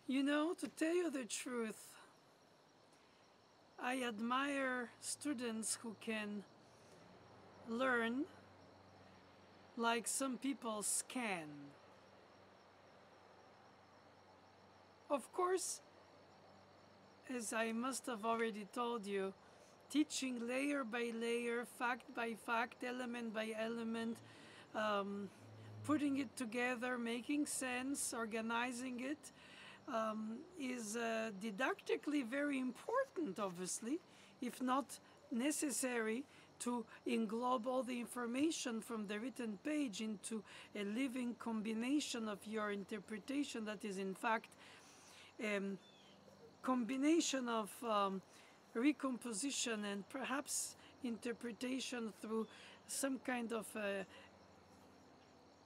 You know, to tell you the truth, I admire students who can learn like some people scan. Of course, as I must have already told you, teaching layer by layer, fact by fact, element by element, um, putting it together, making sense, organizing it, is didactically very important, obviously, if not necessary, to englobe all the information from the written page into a living combination of your interpretation that is, in fact, a combination of recomposition and perhaps interpretation through some kind of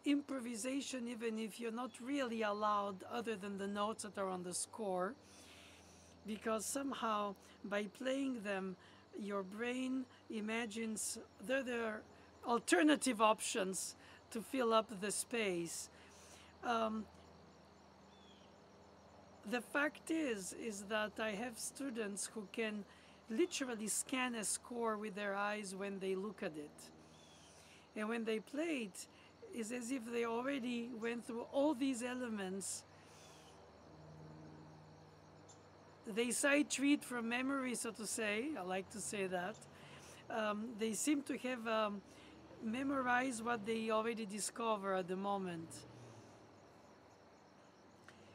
improvisation, even if you're not really allowed other than the notes that are on the score, because somehow by playing them your brain imagines there are alternative options to fill up the space. The fact is that I have students who can literally scan a score with their eyes when they look at it, and when they play it, it's as if they already went through all these elements. They sight read from memory, so to say. I like to say that. They seem to have memorized what they already discover at the moment.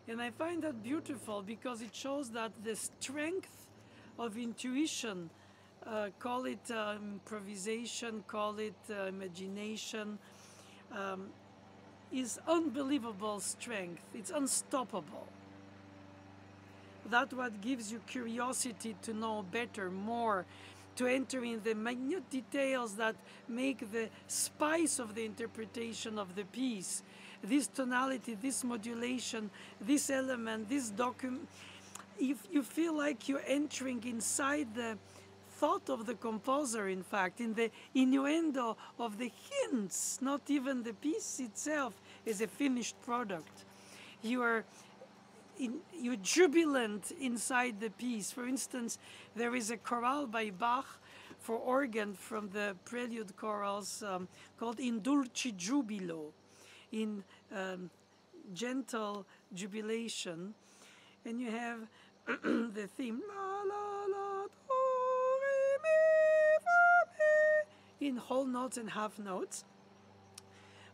And I find that beautiful because it shows that the strength of intuition, call it improvisation, call it imagination, is unbelievable strength. It's unstoppable. That's what gives you curiosity to know better, more, to enter in the minute details that make the spice of the interpretation of the piece. This tonality, this modulation, this element, this document. If you feel like you're entering inside the thought of the composer, in fact, in the innuendo of the hints, not even the piece itself is a finished product. You're jubilant inside the piece. For instance, there is a chorale by Bach for organ from the prelude chorals called In Dulci Jubilo, in gentle jubilation, and you have the theme la la la do re mi fa mi in whole notes and half notes,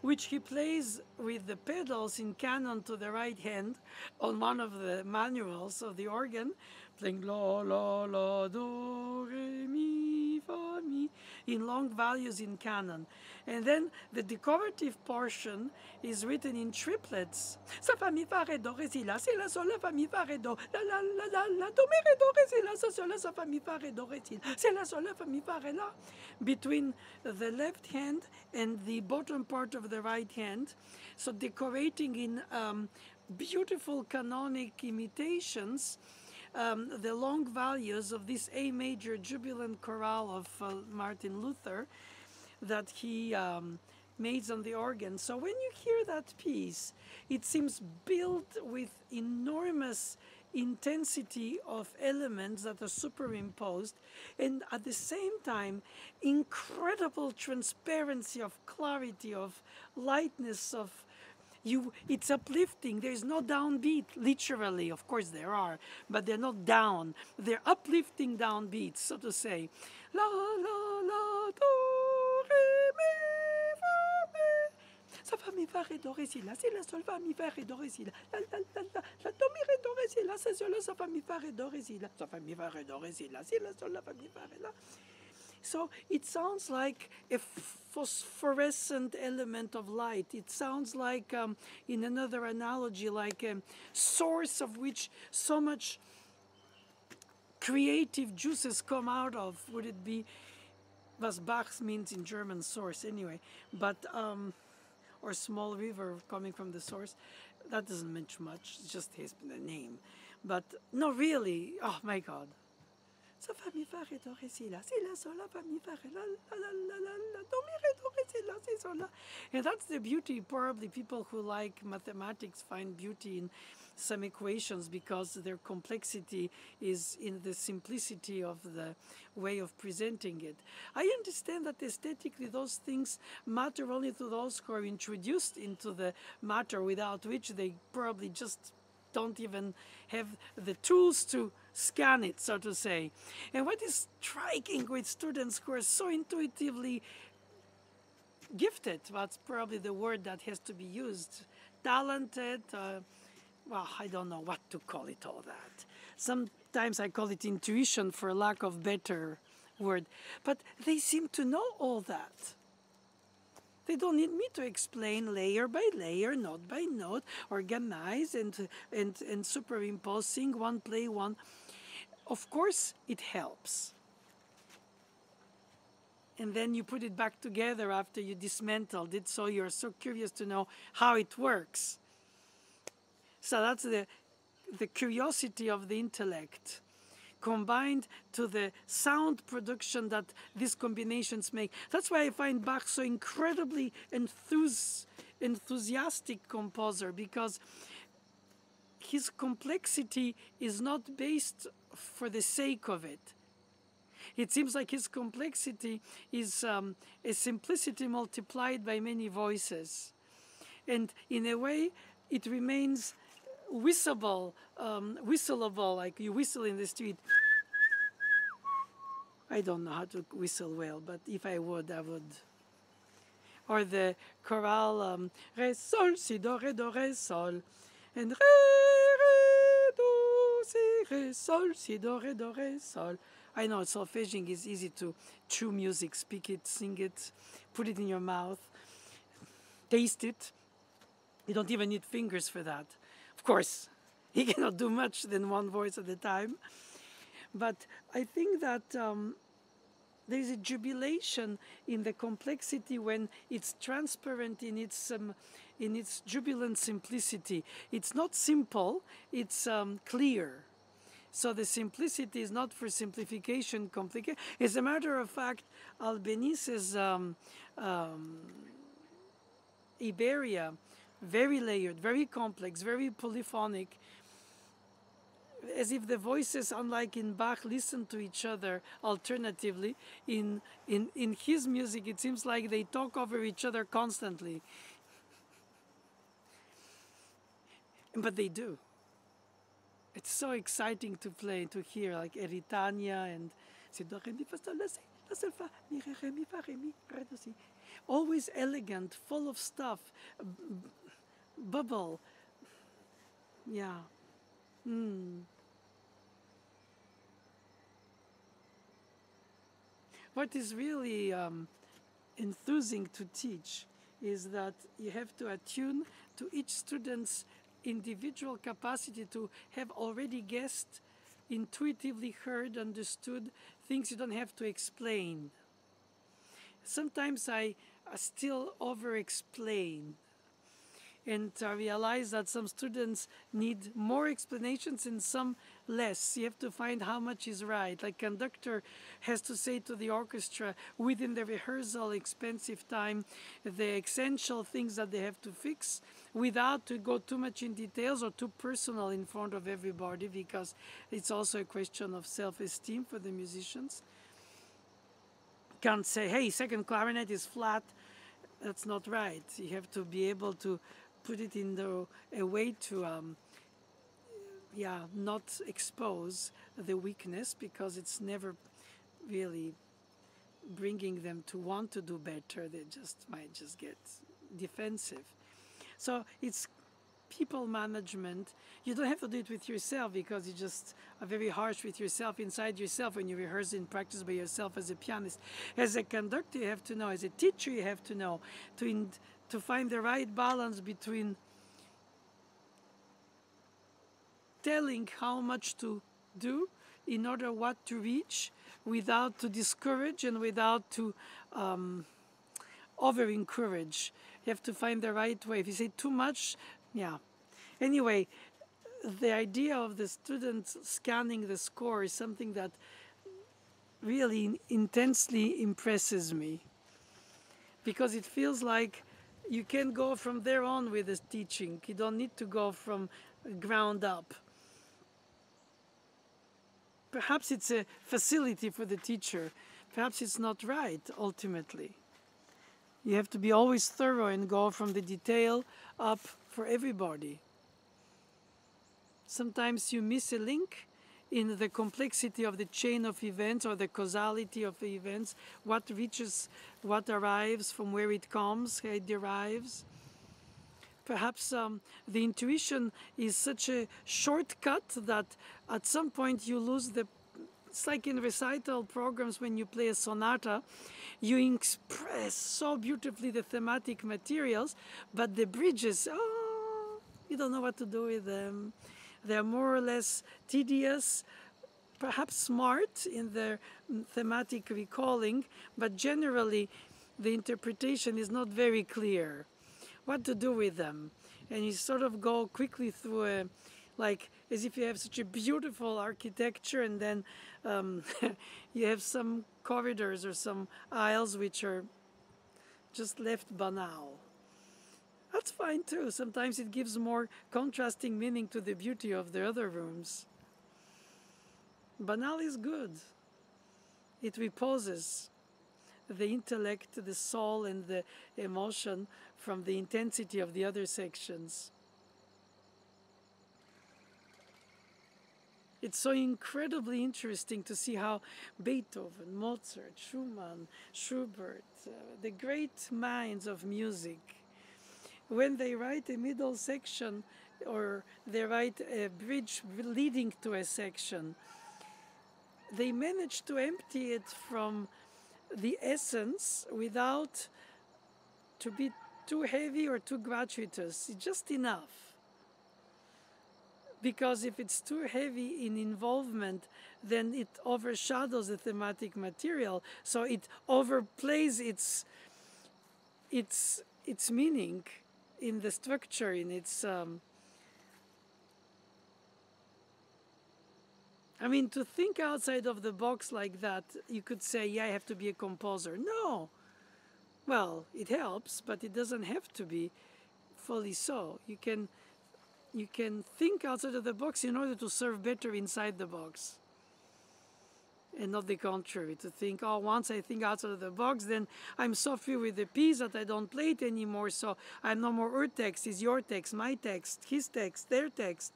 which he plays with the pedals in canon to the right hand on one of the manuals of the organ, playing la la la do re mi fa mi in long values in canon. And then the decorative portion is written in triplets. Sa fa mi fa re do re si la la sol la fa mi fa re do la la la la la do mi re do re si la sol la sa fa mi fa re do re si la sol la fa mi fa re la, between the left hand and the bottom part of the right hand, so decorating in beautiful canonic imitations the long values of this A major jubilant chorale of Martin Luther that he made on the organ. So when you hear that piece, it seems built with enormous intensity of elements that are superimposed, and at the same time incredible transparency of clarity, of lightness, of you. It's uplifting. There's no downbeat, literally. Of course there are, but they're not down. They're uplifting downbeats, so to say. La la la do re mi fa mi. Sa fa mi fa re do re si la sol fa mi fa re do re si la la la la do mi re do re si la sol la sa fa mi fa re do re si la sa fa mi fa re do re si la sol la fa mi fa re la. So it sounds like a phosphorescent element of light. It sounds like, in another analogy, like a source of which so much creative juices come out of. Would it be, was Bach means in German source anyway, but, or small river coming from the source. That doesn't mean much, it's just the name. But no, really, oh my God. Sa fa mi fa re do re si la sol la fa mi fa re la la la la la do mi re do re si la si sol la. And that's the beauty. Probably people who like mathematics find beauty in some equations because their complexity is in the simplicity of the way of presenting it. I understand that aesthetically those things matter only to those who are introduced into the matter, without which they probably just don't even have the tools to scan it, so to say. And what is striking with students who are so intuitively gifted, that's probably the word that has to be used, talented, well, I don't know what to call it, all that. Sometimes I call it intuition for lack of better word. But they seem to know all that. They don't need me to explain layer by layer, note by note, organize and superimposing one play one. Of course, it helps. And then you put it back together after you dismantled it, so you're so curious to know how it works. So that's the curiosity of the intellect, combined to the sound production that these combinations make. That's why I find Bach so incredibly enthusiastic composer, because his complexity is not based for the sake of it. It seems like his complexity is a simplicity multiplied by many voices. And in a way, it remains whistleable, like you whistle in the street. I don't know how to whistle well, but if I would, I would. Or the chorale, re, sol, si, do, re, sol. And re, do, si, re, sol, si, do, re, sol. I know solfeging is easy to chew music, speak it, sing it, put it in your mouth, taste it. You don't even need fingers for that. Of course, he cannot do much than one voice at a time. But I think that there's a jubilation in the complexity when it's transparent in its jubilant simplicity. It's not simple, it's clear. So the simplicity is not for simplification, complicated. As a matter of fact, Albéniz's Iberia, very layered, very complex, very polyphonic, as if the voices, unlike in Bach, listen to each other alternatively. In his music, it seems like they talk over each other constantly. But they do. It's so exciting to play, to hear, like Eritania and do, re, mi, fa, sol, la, si, fa, mi, fa, re, mi, re, do, si. Always elegant, full of stuff, bubble. Yeah. What is really enthusing to teach is that you have to attune to each student's individual capacity to have already guessed, intuitively heard, understood things you don't have to explain. Sometimes I still over-explain, and I realize that some students need more explanations and some less. You have to find how much is right. Like conductor has to say to the orchestra within the rehearsal expensive time the essential things that they have to fix, without to go too much in details or too personal in front of everybody, because it's also a question of self-esteem for the musicians. Can't say, hey, second clarinet is flat. That's not right. You have to be able to put it in a way to not expose the weakness, because it's never really bringing them to want to do better. They might just get defensive. So it's people management. You don't have to do it with yourself, because you just are very harsh with yourself, inside yourself, when you rehearse and practice by yourself as a pianist. As a conductor, you have to know. As a teacher, you have to know to find the right balance between telling how much to do in order what to reach, without to discourage and without to over-encourage. You have to find the right way. If you say too much, yeah. Anyway, the idea of the students scanning the score is something that really intensely impresses me, because it feels like you can go from there on with the teaching. You don't need to go from ground up. Perhaps it's a facility for the teacher. Perhaps it's not right, ultimately. You have to be always thorough and go from the detail up for everybody. Sometimes you miss a link in the complexity of the chain of events or the causality of the events, what reaches, what arrives, from where it comes, how it derives. Perhaps the intuition is such a shortcut that at some point you lose the. It's like in recital programs when you play a sonata, you express so beautifully the thematic materials, but the bridges, oh, you don't know what to do with them. They're more or less tedious, perhaps smart in their thematic recalling, but generally the interpretation is not very clear. What to do with them? And you sort of go quickly through a, like as if you have such a beautiful architecture and then you have some corridors or some aisles which are just left banal. That's fine too. Sometimes it gives more contrasting meaning to the beauty of the other rooms. Banal is good. It reposes the intellect, the soul, and the emotion from the intensity of the other sections. It's so incredibly interesting to see how Beethoven, Mozart, Schumann, Schubert, the great minds of music, when they write a middle section or they write a bridge leading to a section, they manage to empty it from the essence without to be too heavy or too gratuitous. It's just enough. Because if it's too heavy in involvement, then it overshadows the thematic material. So it overplays its meaning in the structure, in its. I mean, to think outside of the box like that, you could say, yeah, I have to be a composer. No. Well, it helps, but it doesn't have to be fully so. You can think outside of the box in order to serve better inside the box. And not the contrary, to think, oh, once I think outside of the box, then I'm so free with the piece that I don't play it anymore, so I'm no more her text, it's your text, my text, his text, their text.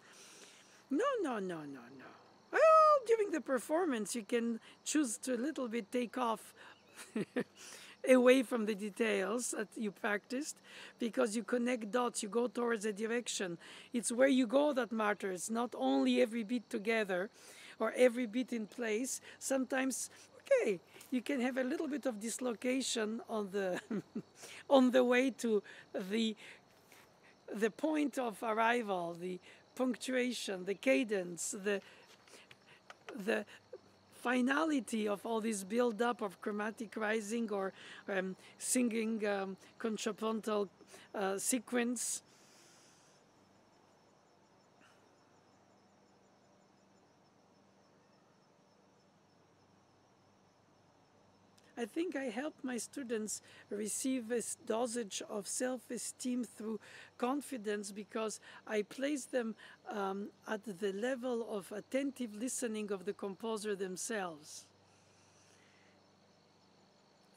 No. Well, during the performance, you can choose to a little bit take off away from the details that you practiced, because you connect dots, you go towards a direction. It's where you go that matters, not only every beat together or every beat in place. Sometimes, okay, you can have a little bit of dislocation on the on the way to the point of arrival, the punctuation, the cadence, the finality of all this build-up of chromatic rising or singing contrapuntal sequence. I think I help my students receive a dosage of self-esteem through confidence, because I place them at the level of attentive listening of the composer themselves.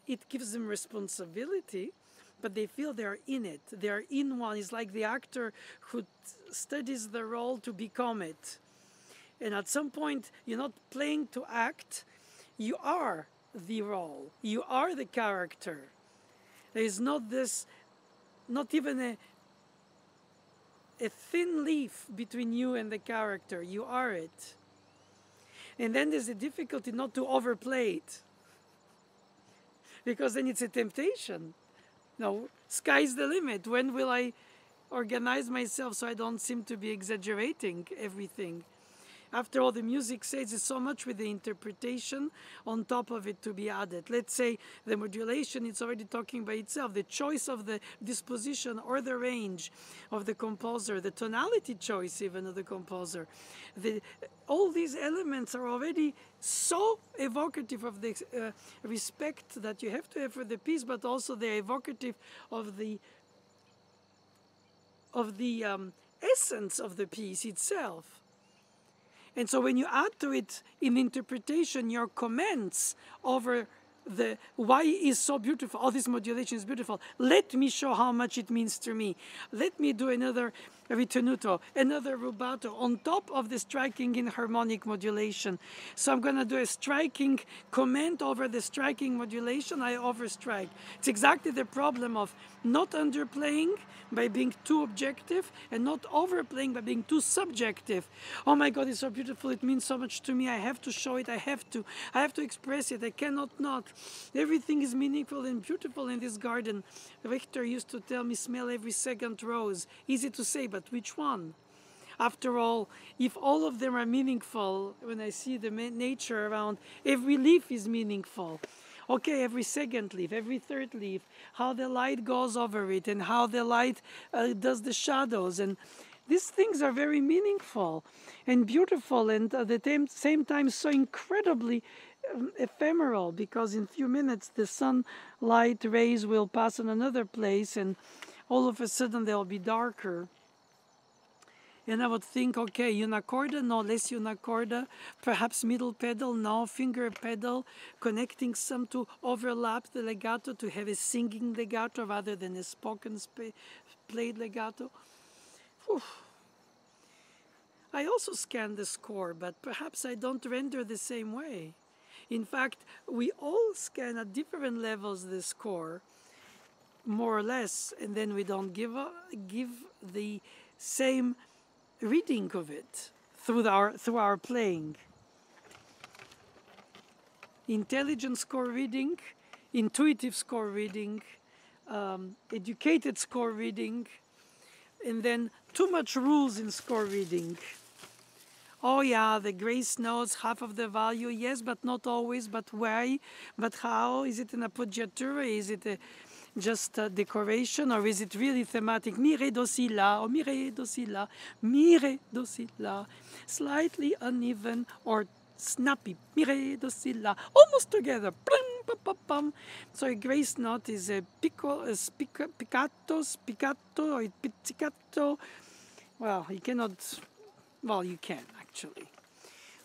It gives them responsibility, but they feel they're in it. They're in one. It's like the actor who studies the role to become it. And at some point, you're not playing to act, you are the role. You are the character. There is not even a thin leaf between you and the character. You are it. And then there's a difficulty not to overplay it, because then it's a temptation. No, sky's the limit. When will I organize myself so I don't seem to be exaggerating everything? After all, the music says it's so much with the interpretation on top of it to be added. Let's say the modulation, it's already talking by itself. The choice of the disposition or the range of the composer, the tonality choice even of the composer. All these elements are already so evocative of the respect that you have to have for the piece, but also they're evocative of the essence of the piece itself. And so when you add to it in interpretation your comments over the why is so beautiful, all this modulation is beautiful, let me show how much it means to me. Let me do another ritenuto, another rubato on top of the striking in harmonic modulation. So I'm going to do a striking comment over the striking modulation. I overstrike. It's exactly the problem of not underplaying by being too objective and not overplaying by being too subjective. Oh my God, it's so beautiful. It means so much to me. I have to show it. I have to express it. I cannot not. Everything is meaningful and beautiful in this garden. Richter used to tell me, smell every second rose. Easy to say, but which one? After all, if all of them are meaningful, when I see the nature around, every leaf is meaningful. Okay, every second leaf, every third leaf, how the light goes over it and how the light does the shadows. And these things are very meaningful and beautiful and at the same time so incredibly ephemeral, because in a few minutes the sunlight rays will pass on another place and all of a sudden they'll be darker. And I would think, okay, unicorda, no, less unicorda, perhaps middle pedal, no, finger pedal, connecting some to overlap the legato, to have a singing legato rather than a spoken played legato. Whew. I also scan the score, but perhaps I don't render the same way. In fact, we all scan at different levels the score, more or less, and then we don't give the same reading of it through our playing. Intelligent score reading, intuitive score reading, educated score reading, and then too much rules in score reading. Oh yeah, the grace notes half of the value, yes, but not always. But why? But how? Is it an appoggiatura? Is it just a decoration, or is it really thematic? Mi, re, do, si, la, or mi, re, do, si, la, mi, re, do, si, la. Slightly uneven or snappy. Mi, re, do, si, la. Almost together. So a grace note is a piccato, spiccato, or pizzicato. Well, you cannot. Well, you can, actually.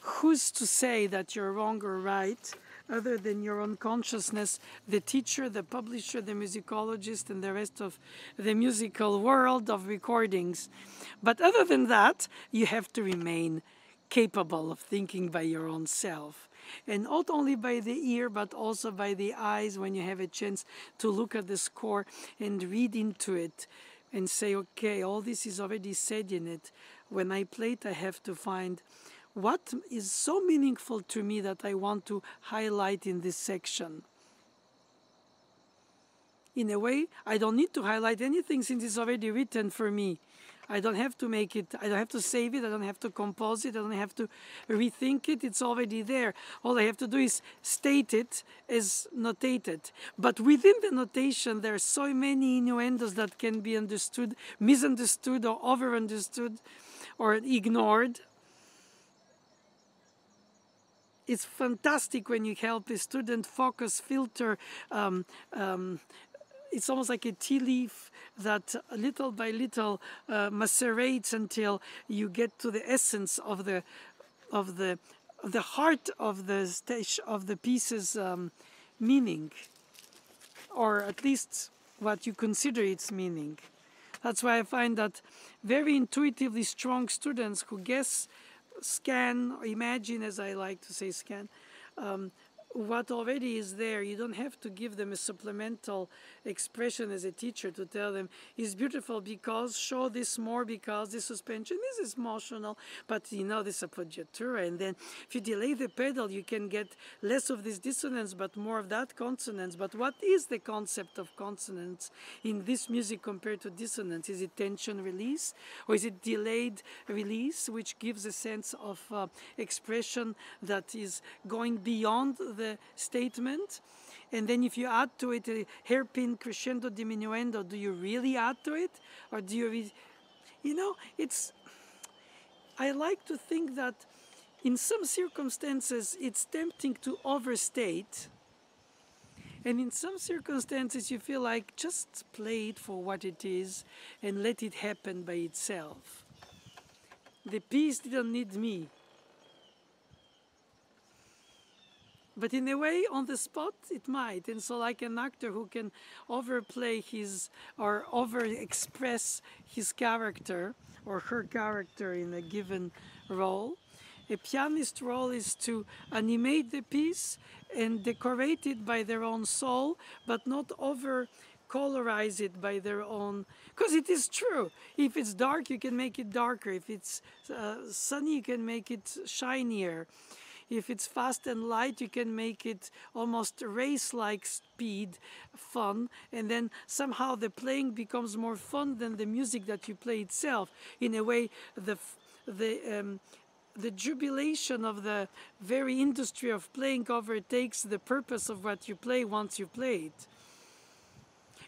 Who's to say that you're wrong or right, other than your own consciousness, the teacher, the publisher, the musicologist, and the rest of the musical world of recordings? But other than that, you have to remain capable of thinking by your own self. And not only by the ear, but also by the eyes when you have a chance to look at the score and read into it and say, okay, all this is already said in it. When I play it, I have to find what is so meaningful to me that I want to highlight in this section. In a way, I don't need to highlight anything since it's already written for me. I don't have to make it, I don't have to save it, I don't have to compose it, I don't have to rethink it, it's already there. All I have to do is state it as notated. But within the notation, there are so many innuendos that can be understood, misunderstood, or over-understood, or ignored. It's fantastic when you help a student focus, filter. It's almost like a tea leaf that little by little macerates until you get to the essence of the heart of the stage of the piece's meaning, or at least what you consider its meaning. That's why I find that very intuitively strong students who guess, scan, or imagine, as I like to say, scan, what already is there. You don't have to give them a supplemental expression as a teacher to tell them it's beautiful because, show this more because, this suspension, this is emotional, but you know, this appoggiatura. And then if you delay the pedal, you can get less of this dissonance but more of that consonance. But what is the concept of consonance in this music compared to dissonance? Is it tension release, or is it delayed release, which gives a sense of expression that is going beyond the statement? And then if you add to it a hairpin crescendo diminuendo, do you really add to it, or do you you know, I like to think that in some circumstances it's tempting to overstate, and in some circumstances you feel like just play it for what it is and let it happen by itself. The piece didn't need me. But in a way, on the spot, it might. And so like an actor who can overplay his or over-express his character or her character in a given role, a pianist's role is to animate the piece and decorate it by their own soul, but not over colorize it by their own, because it is true. If it's dark, you can make it darker. If it's sunny, you can make it shinier. If it's fast and light, you can make it almost race-like speed, fun, and then somehow the playing becomes more fun than the music that you play itself. In a way, the jubilation of the very industry of playing overtakes the purpose of what you play once you play it.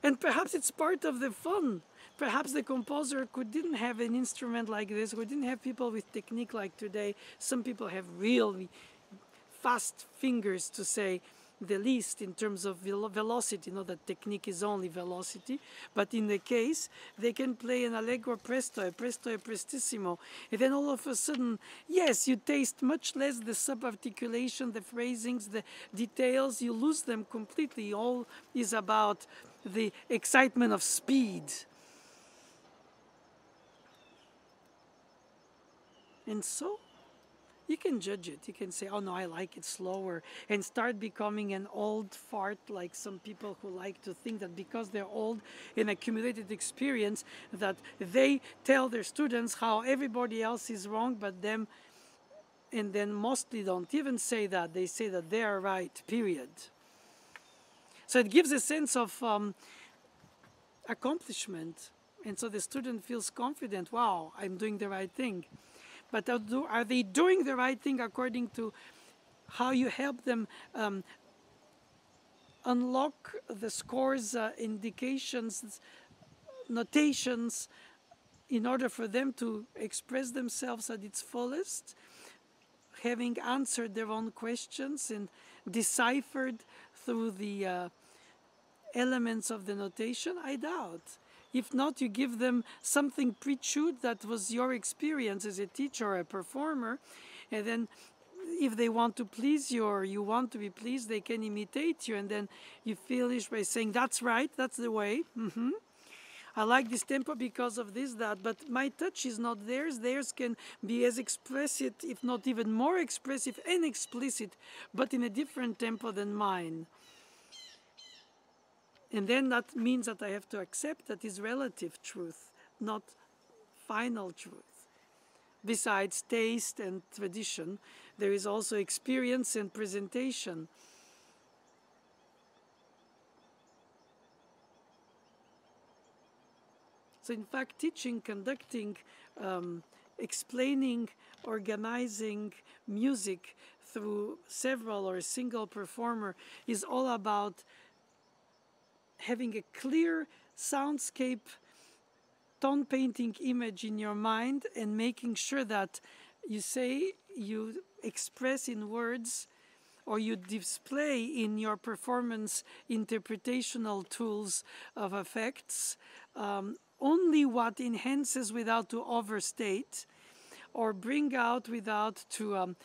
And perhaps it's part of the fun. Perhaps the composer didn't have an instrument like this, who didn't have people with technique like today. Some people have really fast fingers, to say the least, in terms of velocity. Not that technique is only velocity, but in the case, they can play an allegro presto, a presto e prestissimo. And then all of a sudden, yes, you taste much less the subarticulation, the phrasings, the details. You lose them completely. All is about the excitement of speed. And so you can judge it. You can say, oh no, I like it slower, and start becoming an old fart, like some people who like to think that because they're old in accumulated experience, that they tell their students how everybody else is wrong but them, and then mostly don't even say that. They say that they are right, period. So it gives a sense of accomplishment, and so the student feels confident, wow, I'm doing the right thing. But are they doing the right thing according to how you help them unlock the scores, indications, notations, in order for them to express themselves at its fullest, having answered their own questions and deciphered through the elements of the notation? I doubt. If not, you give them something pre-chewed that was your experience as a teacher or a performer, and then if they want to please you or you want to be pleased, they can imitate you, and then you finish by saying, that's right, that's the way. I like this tempo because of this, that, but my touch is not theirs. Theirs can be as explicit, if not even more expressive and explicit, but in a different tempo than mine. And then that means that I have to accept that is relative truth, not final truth. Besides taste and tradition, there is also experience and presentation. So in fact, teaching, conducting, explaining, organizing music through several or a single performer is all about having a clear soundscape, tone painting image in your mind, and making sure that you express in words, or you display in your performance interpretational tools of effects only what enhances without to overstate, or bring out without to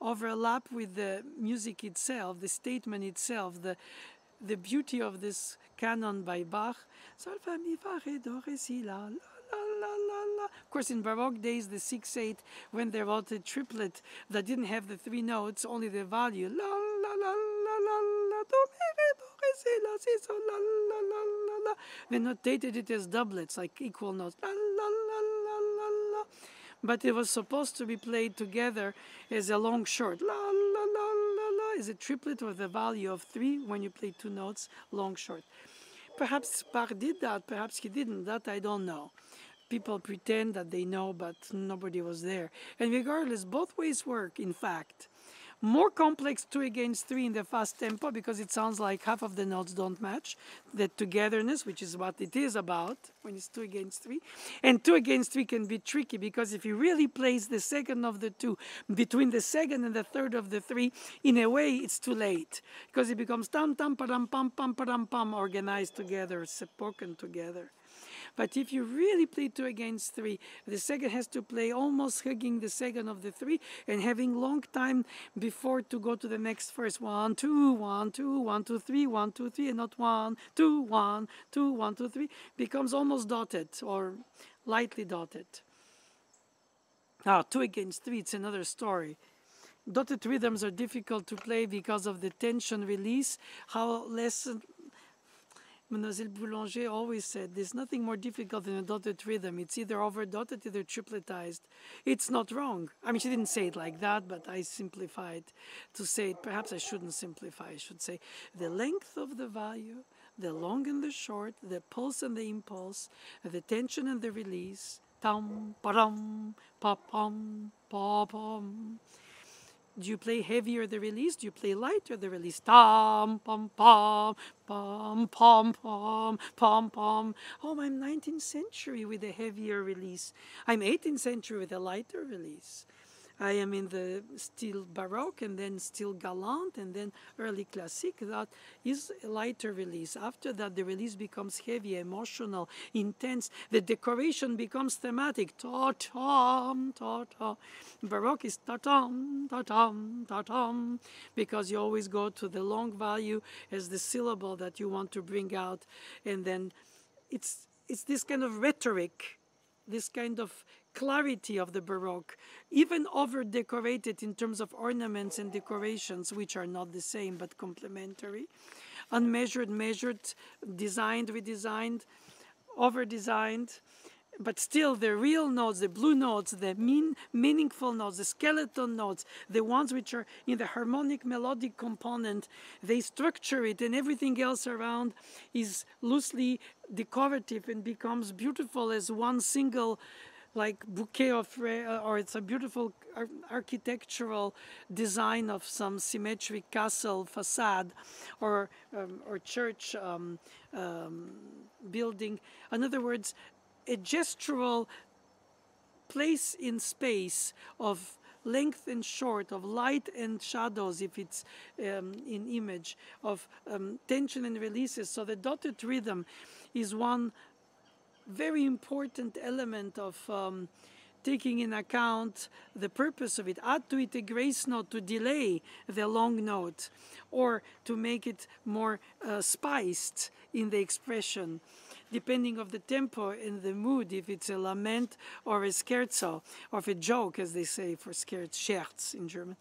overlap with the music itself, the statement itself, the beauty of this canon by Bach. Sol, fa, mi, fa, re, do, re, si, la, la, la, la, la. Of course, in Baroque days, the 6/8, when they wrote a triplet that didn't have the three notes, only the value, la, la, la, la, la, la, do, re, do, re, si, la, si, so, la, la, la, la, la. They notated it as doublets, like equal notes, la, la, la, la, la, la. But it was supposed to be played together as a long short. La, la, la, la, la, is a triplet with a value of 3 when you play 2 notes, long short. Perhaps Bach did that, perhaps he didn't, that I don't know. People pretend that they know, but nobody was there. And regardless, both ways work, in fact. More complex 2 against 3 in the fast tempo, because it sounds like half of the notes don't match. The togetherness, which is what it is about when it's 2 against 3. And 2 against 3 can be tricky, because if you really place the second of the 2 between the second and the third of the 3, in a way it's too late, because it becomes tam tam padam pam pam padam pam, organized together, spoken together. But if you really play 2 against 3, the second has to play almost hugging the second of the 3 and having long time before to go to the next verse. 1, 2, 1, 2, 1, 2, 3, 1, 2, 3, and not 1, 2, 1, 2, 1, 2, 3. Becomes almost dotted or lightly dotted. Now, 2 against 3, it's another story. Dotted rhythms are difficult to play because of the tension release. How less Mademoiselle Boulanger always said, there's nothing more difficult than a dotted rhythm. It's either over-dotted, either tripletized. It's not wrong. I mean, she didn't say it like that, but I simplified to say it. Perhaps I shouldn't simplify. I should say the length of the value, the long and the short, the pulse and the impulse, the tension and the release. Tam, pa-dum, pa-pum, pa-pum. Do you play heavier the release? Do you play lighter the release? Tam, pom, pom, pom, pom, pom, pom, pom. Oh, I'm 19th century with a heavier release. I'm 18th century with a lighter release. I am in the still Baroque and then still Galant and then early Classique. That is a lighter release. After that, the release becomes heavy, emotional, intense. The decoration becomes thematic. Ta-tam, ta-tam. Baroque is ta-tam, ta-tam, ta-tam, because you always go to the long value as the syllable that you want to bring out. And then it's this kind of rhetoric, this kind of clarity of the Baroque, even over-decorated in terms of ornaments and decorations, which are not the same but complementary, unmeasured, measured, designed, redesigned, over-designed, but still the real notes, the blue notes, the meaningful notes, the skeleton notes, the ones which are in the harmonic melodic component, they structure it, and everything else around is loosely decorative and becomes beautiful as one single like bouquet of, or it's a beautiful architectural design of some symmetric castle facade or church building. In other words, a gestural place in space of length and short, of light and shadows if it's in image, of tension and releases. So the dotted rhythm is one very important element of taking in account the purpose of it. Add to it a grace note to delay the long note or to make it more spiced in the expression, depending of the tempo and the mood, if it's a lament or a scherzo, or if a joke, as they say for Scherz in German,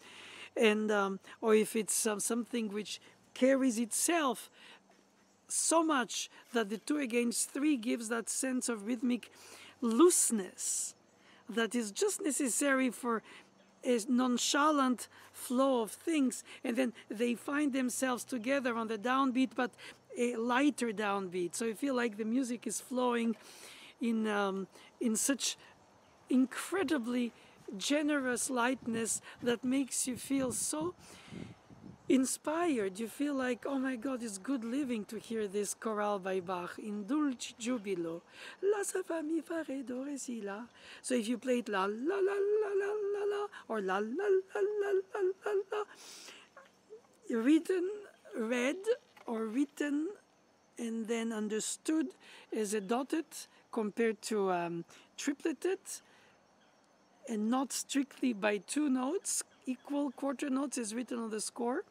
and or if it's something which carries itself so much that the 2 against 3 gives that sense of rhythmic looseness that is just necessary for a nonchalant flow of things, and then they find themselves together on the downbeat, but a lighter downbeat. So you feel like the music is flowing in such incredibly generous lightness that makes you feel so inspired. You feel like, oh my God, it's good living to hear this chorale by Bach, In dulci giubilo, la sa fa mi fa re do re si la. So if you play it la la la la la la la or la la la la la la la, written, read or written and then understood as a dotted compared to tripleted, and not strictly by 2 notes, equal quarter notes as written on the score.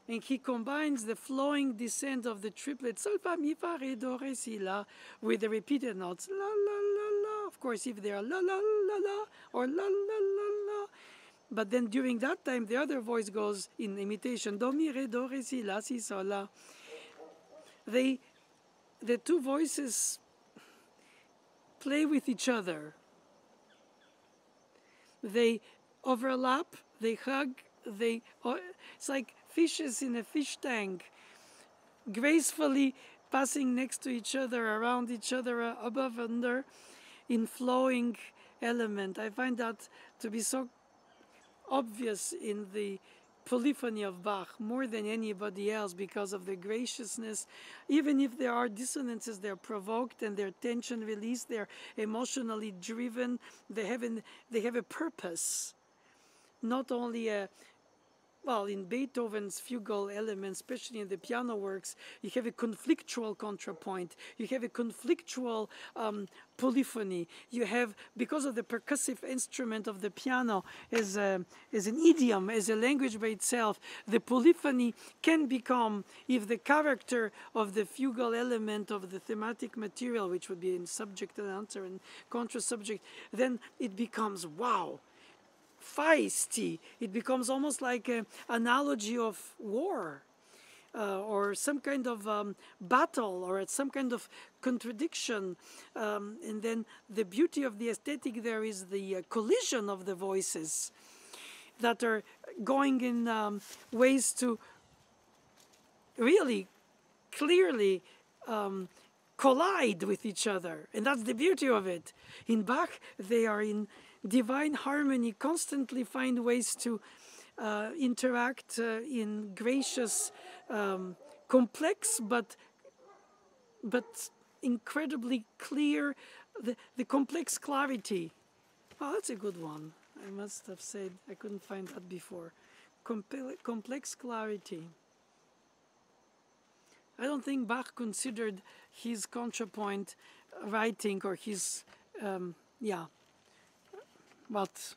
And he combines the flowing descent of the triplet sol fa mi fa re do re si la with the repeated notes la la la la. Of course, if they are la la la la or la la la la, but then during that time the other voice goes in imitation do mi re do re si la si sol la. The 2 voices play with each other. They overlap, they hug, it's like fishes in a fish tank, gracefully passing next to each other, around each other, above, under, in flowing element. I find that to be so obvious in the polyphony of Bach more than anybody else, because of the graciousness. Even if there are dissonances, they're provoked and they're tension released, they're emotionally driven, they have a purpose, not only a well, in Beethoven's fugal elements, especially in the piano works, you have a conflictual contrapoint. You have a conflictual polyphony. You have, because of the percussive instrument of the piano as an idiom, as a language by itself, the polyphony can become, if the character of the fugal element of the thematic material, which would be in subject and answer and contra-subject, then it becomes, wow, feisty. It becomes almost like an analogy of war, or some kind of battle, or some kind of contradiction. And then the beauty of the aesthetic there is the collision of the voices that are going in ways to really clearly collide with each other. And that's the beauty of it. In Bach, they are in divine harmony, constantly find ways to interact in gracious, complex, but incredibly clear, the complex clarity. Oh, that's a good one. I must have said, I couldn't find that before. Complex clarity. I don't think Bach considered his contrapoint writing or his, but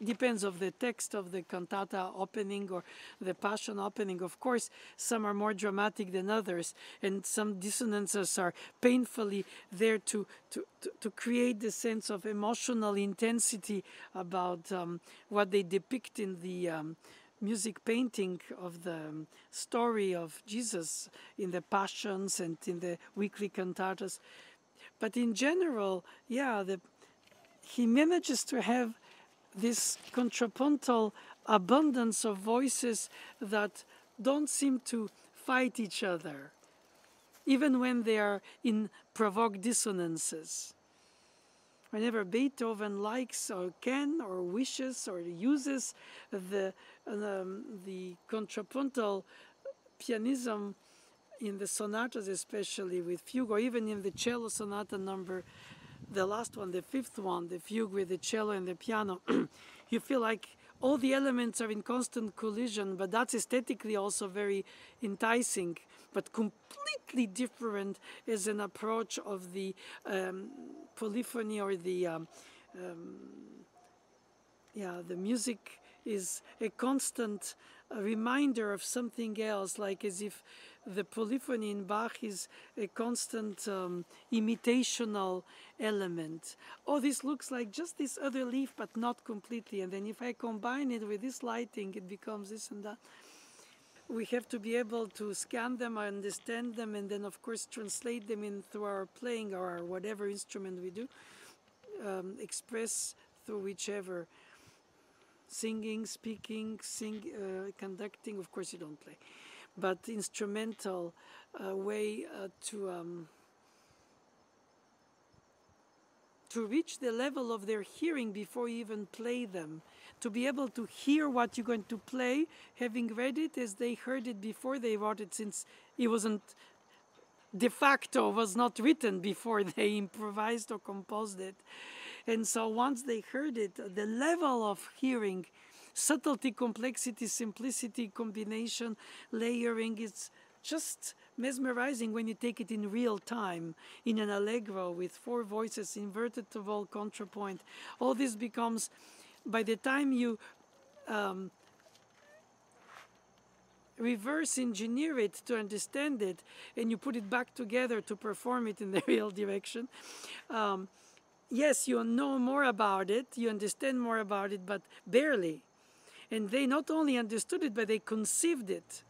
depends of the text of the cantata opening or the passion opening. Of course, some are more dramatic than others, and some dissonances are painfully there to create the sense of emotional intensity about what they depict in the music painting of the story of Jesus in the Passions and in the weekly cantatas. But in general, yeah, he manages to have this contrapuntal abundance of voices that don't seem to fight each other, even when they are in provoked dissonances. Whenever Beethoven likes or can or wishes or uses the contrapuntal pianism in the sonatas, especially with fugue, or even in the cello sonata number, the last one, the fifth one, the fugue with the cello and the piano, you feel like all the elements are in constant collision, but that's aesthetically also very enticing, but completely different as an approach of the polyphony or the music is a constant reminder of something else, like as if the polyphony in Bach is a constant imitational element. Oh, this looks like just this other leaf, but not completely. And then if I combine it with this lighting, it becomes this and that. We have to be able to scan them, understand them, and then, of course, translate them in through our playing or our whatever instrument we do, express through whichever. Singing, speaking, conducting, of course you don't play, but instrumental way to reach the level of their hearing before you even play them, to be able to hear what you're going to play, having read it as they heard it before they wrote it, since it wasn't de facto, was not written before they improvised or composed it. And so once they heard it, the level of hearing, subtlety, complexity, simplicity, combination, layering, it's just mesmerizing when you take it in real time, in an allegro with 4 voices, inverted to vol, contrapoint. All this becomes, by the time you reverse engineer it to understand it, and you put it back together to perform it in the real direction, yes, you know more about it, you understand more about it, but barely. And they not only understood it, but they conceived it.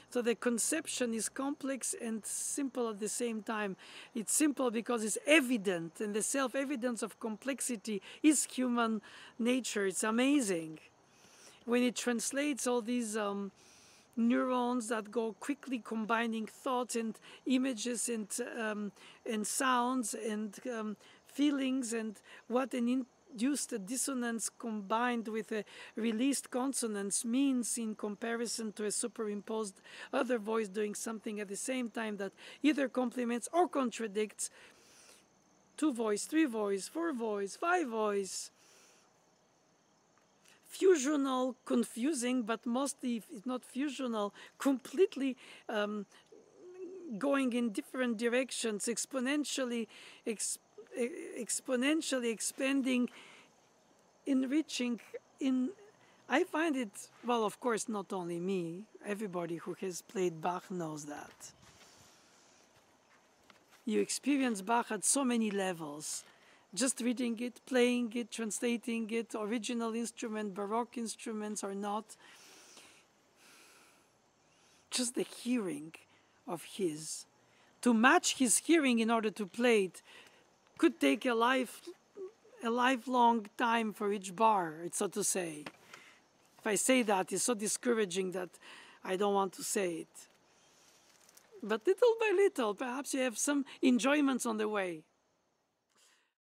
So the conception is complex and simple at the same time. It's simple because it's evident, and the self-evidence of complexity is human nature. It's amazing. When it translates all these neurons that go quickly combining thoughts and images and sounds and feelings, and what an induced dissonance combined with a released consonance means in comparison to a superimposed other voice doing something at the same time that either complements or contradicts 2 voice, 3 voice, 4 voice, 5 voice, fusional, confusing, but mostly, if not fusional, completely going in different directions, exponentially expanding, enriching. I find it, well, of course, not only me, everybody who has played Bach knows that. You experience Bach at so many levels. Just reading it, playing it, translating it, original instrument, Baroque instruments or not. Just the hearing of his. To match his hearing in order to play it could take a lifelong time for each bar, so to say. If I say that, it's so discouraging that I don't want to say it. But little by little, perhaps you have some enjoyments on the way.